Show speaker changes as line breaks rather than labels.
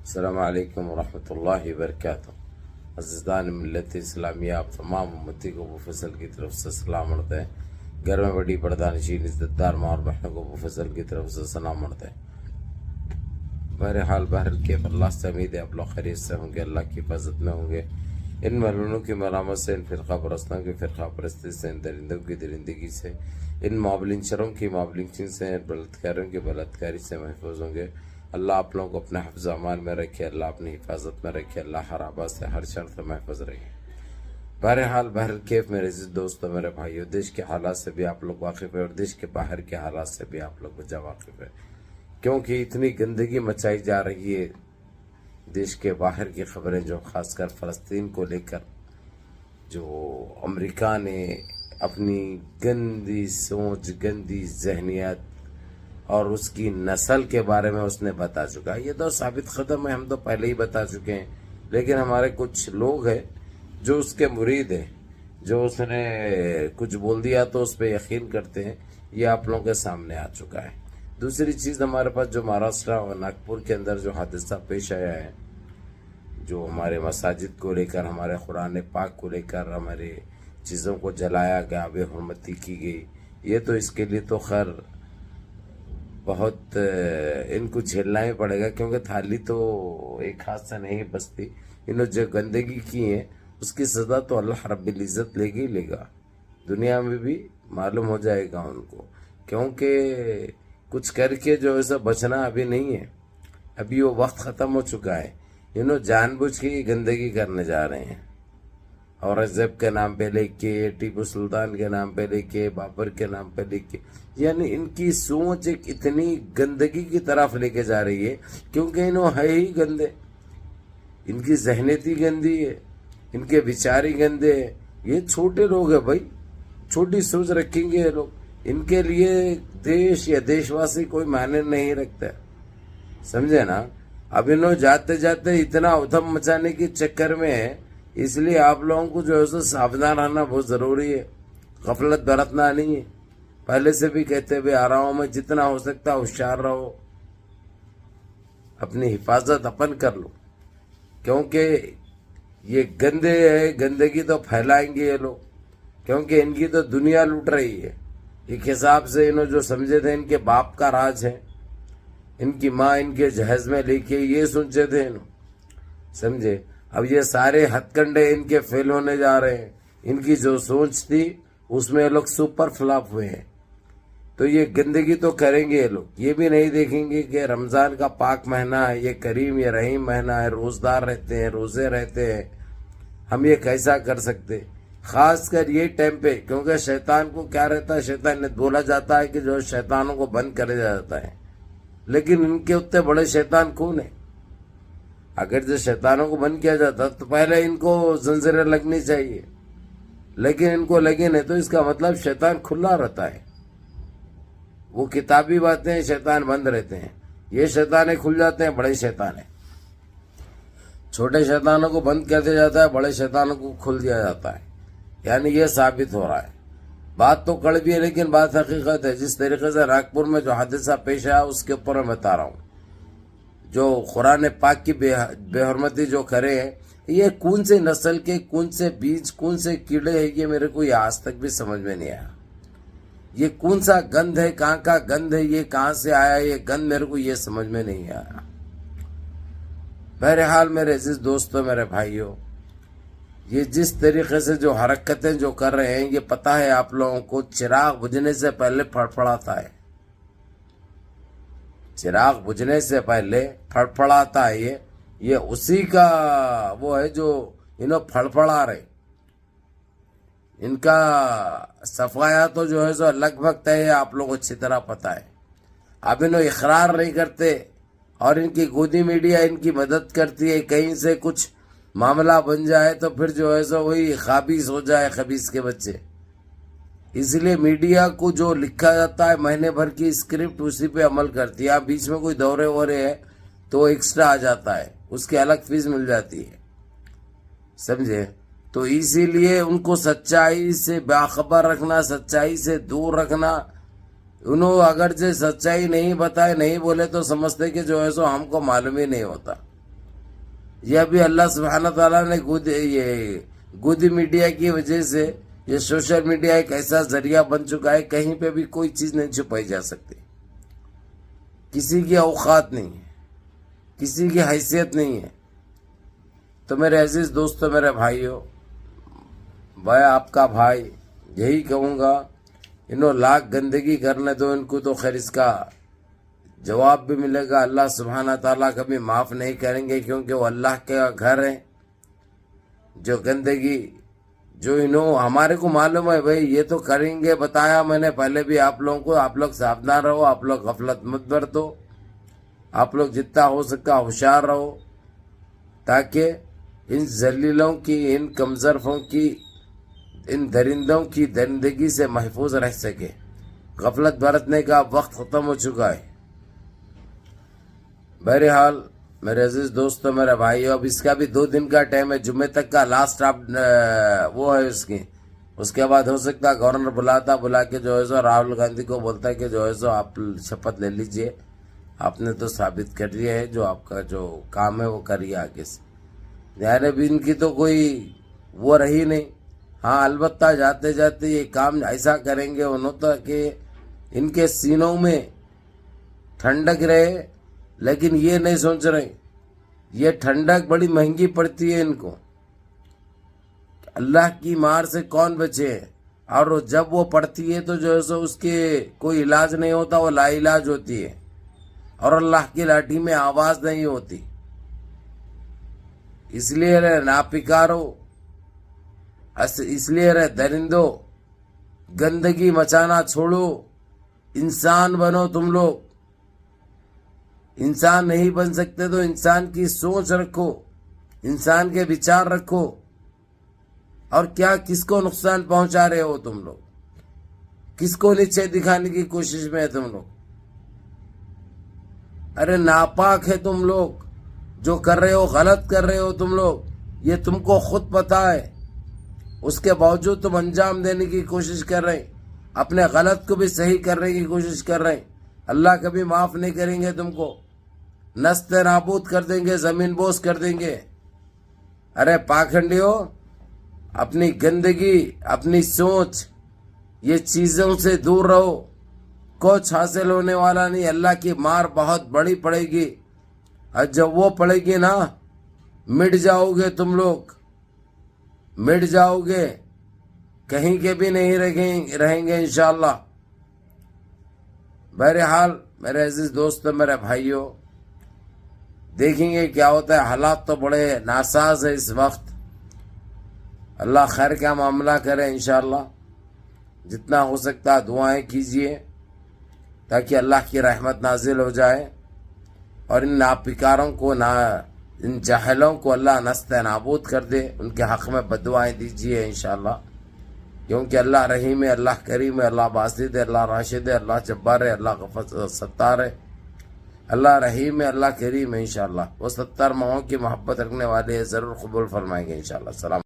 السلام علیکم ورحمۃ اللہ وبرکاتہ۔ عزیزان ملت اسلامیہ، آپ تمام امتی کو ابو فضل کی طرف سے سلام عرض ہے۔ گھر میں بڑی پردہ نشین عزت دار ماں اور بہنوں کو ابو فضل کی طرف سے سلام عرض ہے۔ بہرحال کے اللہ سے امید ہے آپ لوگ خیریت سے ہوں گے، اللہ کی حفاظت میں ہوں گے۔ ان ملعونوں کی ملامت سے، ان فرقہ پرستوں کی فرقہ پرستی سے، ان درندوں کی درندگی سے، ان معاملنچروں کی معاملنچی سے، ان بلاتکاروں کی بلاتکاری سے محفوظ ہوں گے۔ اللہ آپ لوگوں کو اپنے حفظ امان میں رکھے، اللہ اپنی حفاظت میں رکھے، اللہ ہر آباد سے ہر شر سے محفوظ رکھے۔ بہرحال میرے عزیز دوستوں، میرے بھائیوں، دیش کے حالات سے بھی آپ لوگ واقف ہیں اور دیش کے باہر کے حالات سے بھی آپ لوگ بجا واقف ہے، کیونکہ اتنی گندگی مچائی جا رہی ہے۔ دیش کے باہر کی خبریں جو خاص کر فلسطین کو لے کر، جو امریکہ نے اپنی گندی سوچ، گندی ذہنیت اور اس کی نسل کے بارے میں اس نے بتا چکا ہے۔ یہ تو ثابت قدم ہے، ہم تو پہلے ہی بتا چکے ہیں، لیکن ہمارے کچھ لوگ ہیں جو اس کے مرید ہیں، جو اس نے کچھ بول دیا تو اس پہ یقین کرتے ہیں۔ یہ آپ لوگوں کے سامنے آ چکا ہے۔ دوسری چیز، ہمارے پاس جو مہاراشٹر اور ناگپور کے اندر جو حادثہ پیش آیا ہے، جو ہمارے مساجد کو لے کر، ہمارے قرآن پاک کو لے کر، ہمارے چیزوں کو جلایا گیا، بے حرمتی کی گئی، یہ تو اس کے لیے تو خیر بہت ان کو جھیلنا ہی پڑے گا، کیونکہ تھالی تو ایک ہاتھ سے نہیں بستی۔ انہوں جو گندگی کی ہے اس کی سزا تو اللہ رب العزت لے گی لے گا، دنیا میں بھی معلوم ہو جائے گا ان کو، کیونکہ کچھ کر کے جو ایسا بچنا ابھی نہیں ہے، ابھی وہ وقت ختم ہو چکا ہے۔ انہوں جان بوجھ کے گندگی کرنے جا رہے ہیں، اورنگزیب کے نام پہ لے کے، ٹیپو سلطان کے نام پہ لے کے، بابر کے نام پہ لے کے، یعنی ان کی سوچ ایک اتنی گندگی کی طرف لے کے جا رہی ہے، کیونکہ انہوں ہے ہی گندے، ان کی ذہنیتی گندی ہے، ان کے بیچاری گندے ہیں۔ یہ چھوٹے لوگ ہیں بھائی، چھوٹی سوچ رکھیں گے یہ لوگ، ان کے لیے دیش یا دیشواسی کوئی معنی نہیں رکھتا ہے، سمجھے نا۔ اب انہوں جاتے جاتے اتنا ادھم مچانے کے چکر میں ہے، اس لیے آپ لوگوں کو جو ہے ساودھان رہنا بہت ضروری ہے، غفلت برتنا نہیں ہے۔ پہلے سے بھی کہتے ہوئے آ رہا ہوں میں، جتنا ہو سکتا ہوشیار رہو، اپنی حفاظت اپن کر لو، کیونکہ یہ گندے ہے، گندگی تو پھیلائیں گے یہ لوگ، کیونکہ ان کی تو دنیا لوٹ رہی ہے۔ ایک حساب سے انہوں جو سمجھے تھے ان کے باپ کا راج ہے، ان کی ماں ان کے جہیز میں لے کے یہ سوچے تھے انہوں، سمجھے۔ اب یہ سارے ہتھ کنڈے ان کے فیل ہونے جا رہے ہیں، ان کی جو سوچ تھی اس میں یہ لوگ سپر فلاپ ہوئے ہیں۔ تو یہ گندگی تو کریں گے یہ لوگ، یہ بھی نہیں دیکھیں گے کہ رمضان کا پاک مہینہ ہے، یہ کریم یہ رحیم مہینہ ہے، روزدار رہتے ہیں، روزے رہتے ہیں، ہم یہ کیسا کر سکتے، خاص کر یہ ٹائم پہ، کیونکہ شیطان کو کیا رہتا ہے، شیطان نے بولا جاتا ہے کہ جو شیطانوں کو بند کر دیا جاتا ہے، لیکن ان کے اتنے بڑے شیطان کون ہیں؟ اگر جو شیطانوں کو بند کیا جاتا تو پہلے ان کو زنجیریں لگنی چاہیے، لیکن ان کو لگے نہیں، تو اس کا مطلب شیطان کھلا رہتا ہے۔ وہ کتابی باتیں شیطان بند رہتے ہیں، یہ شیطانیں کھل جاتے ہیں، بڑے شیطان ہیں۔ چھوٹے شیطانوں کو بند کر دیا جاتا ہے، بڑے شیطانوں کو کھل دیا جاتا ہے، یعنی یہ ثابت ہو رہا ہے۔ بات تو کڑوی ہے لیکن بات حقیقت ہے۔ جس طریقے سے ناگپور میں جو حادثہ پیش آیا اس کے اوپر میں بتا رہا ہوں، جو قرآن پاک کی بے حرمتی جو کرے ہیں، یہ کون سے نسل کے، کون سے بیج، کون سے کیڑے ہیں، یہ میرے کو یہ آج تک بھی سمجھ میں نہیں آیا۔ یہ کون سا گند ہے، کہاں کا گند ہے، یہ کہاں سے آیا یہ گند، میرے کو یہ سمجھ میں نہیں آیا۔ بہرحال میرے عزیز دوستوں، میرے بھائیوں، یہ جس طریقے سے جو حرکتیں جو کر رہے ہیں، یہ پتہ ہے آپ لوگوں کو، چراغ بجھنے سے پہلے پھڑپڑاتا ہے، چراغ بجھنے سے پہلے پھڑپڑاتا ہے۔ یہ اسی کا وہ ہے جو انہوں پھڑپڑا رہے، ان کا صفایا تو جو ہے سو لگ بھگ طے ہے، آپ لوگوں کو اچھی طرح پتہ ہے۔ اب انہوں اقرار نہیں کرتے اور ان کی گودی میڈیا ان کی مدد کرتی ہے، کہیں سے کچھ معاملہ بن جائے تو پھر جو ہے سو وہی خبیث ہو جائے، خبیث کے بچے۔ اس لیے میڈیا کو جو لکھا جاتا ہے مہینے بھر کی اسکرپٹ اسی پہ عمل کرتی ہے۔ آپ بیچ میں کوئی دورے وورے ہے تو ایکسٹرا آ جاتا ہے، اس کی الگ فیس مل جاتی ہے، سمجھے۔ تو اسی لیے ان کو سچائی سے باخبر رکھنا، سچائی سے دور رکھنا۔ انہوں اگر جو سچائی نہیں بتائے، نہیں بولے تو سمجھتے کہ جو ہے سو ہم کو معلوم ہی نہیں ہوتا، یہ ابھی اللہ سبحانہ تعالیٰ نے گودی میڈیا کی وجہ سے یہ سوشل میڈیا ایک ایسا ذریعہ بن چکا ہے، کہیں پہ بھی کوئی چیز نہیں چھپائی جا سکتی، کسی کی اوقات نہیں ہے، کسی کی حیثیت نہیں ہے۔ تو میرے عزیز دوستو، میرے بھائیوں، میں آپ کا بھائی یہی کہوں گا، انہوں لاکھ گندگی کرنے دو ان کو، تو خیر اس کا جواب بھی ملے گا۔ اللہ سبحانہ تعالیٰ کبھی معاف نہیں کریں گے، کیونکہ وہ اللہ کا گھر ہے۔ جو گندگی جو انہوں ہمارے کو معلوم ہے بھائی یہ تو کریں گے، بتایا میں نے پہلے بھی آپ لوگوں کو، آپ لوگ ساودھان رہو، آپ لوگ غفلت مت برتو، آپ لوگ جتنا ہو سکا ہوشیار رہو، تاکہ ان ذلیلوں کی، ان کمزرفوں کی، ان درندوں کی درندگی سے محفوظ رہ سکے۔ غفلت برتنے کا وقت ختم ہو چکا ہے۔ بہرحال میرے عزیز دوستو، میرے بھائیو، اب اس کا بھی 2 دن کا ٹائم ہے، جمعے تک کا لاسٹ وہ ہے اس کے بعد ہو سکتا ہے گورنر بلا کے جو ہے سو راہل گاندھی کو بولتا ہے کہ جو ہے سو آپ شپت لے لیجئے، آپ نے تو ثابت کر دیا ہے، جو آپ کا جو کام ہے وہ کریے آگے سے۔ یعنی بھی ان کی تو کوئی وہ رہی نہیں۔ ہاں البتہ جاتے جاتے یہ کام ایسا کریں گے انہوں تو کہ ان کے سینوں میں ٹھنڈک رہے، لیکن یہ نہیں سوچ رہے یہ ٹھنڈک بڑی مہنگی پڑتی ہے ان کو۔ اللہ کی مار سے کون بچے، اور جب وہ پڑتی ہے تو جو ہے سو اس کے کوئی علاج نہیں ہوتا، وہ لا علاج ہوتی ہے، اور اللہ کی لاٹھی میں آواز نہیں ہوتی۔ اس لیے رہے ناپکارو، اس لیے رہے درندو، گندگی مچانا چھوڑو، انسان بنو تم لوگ۔ انسان نہیں بن سکتے تو انسان کی سوچ رکھو، انسان کے وچار رکھو، اور کیا کس کو نقصان پہنچا رہے ہو تم لوگ، کس کو نیچے دکھانے کی کوشش میں ہے تم لوگ۔ ارے ناپاک ہے تم لوگ، جو کر رہے ہو غلط کر رہے ہو تم لوگ، یہ تم کو خود پتا ہے، اس کے باوجود تم انجام دینے کی کوشش کر رہے ہیں، اپنے غلط کو بھی صحیح کرنے کی کوشش کر رہے ہیں۔ اللہ کبھی معاف نہیں کریں گے تم کو، نست نابود کر دیں گے، زمین بوس کر دیں گے۔ ارے پاکھنڈیو، اپنی گندگی، اپنی سوچ، یہ چیزوں سے دور رہو، کچھ حاصل ہونے والا نہیں۔ اللہ کی مار بہت بڑی پڑے گی، اور جب وہ پڑے گی نا، مٹ جاؤ گے تم لوگ، مٹ جاؤ گے، کہیں کے بھی نہیں رہیں گے انشاءاللہ۔ بہرحال میرے عزیز دوستو، میرے بھائیوں، دیکھیں گے کیا ہوتا ہے۔ حالات تو بڑے ناساز ہے اس وقت، اللہ خیر کا معاملہ کرے انشاءاللہ۔ جتنا ہو سکتا دعائیں کیجئے تاکہ اللہ کی رحمت نازل ہو جائے، اور ان ناپکاروں کو، ان جاہلوں کو اللہ نست نابود کر دے۔ ان کے حق میں بددعائیں دیجئے انشاءاللہ، کیونکہ اللہ رحیم ہے، اللہ کریم ہے، اللہ باسط ہے، اللہ راشد ہے، اللہ جبار ہے، اللہ غفور ستار ہے، اللہ رحیم ہے، اللہ کریم ہے انشاءاللہ۔ وہ 70 ماہوں کی محبت رکھنے والے ضرور قبول فرمائیں گے انشاءاللہ۔ السلام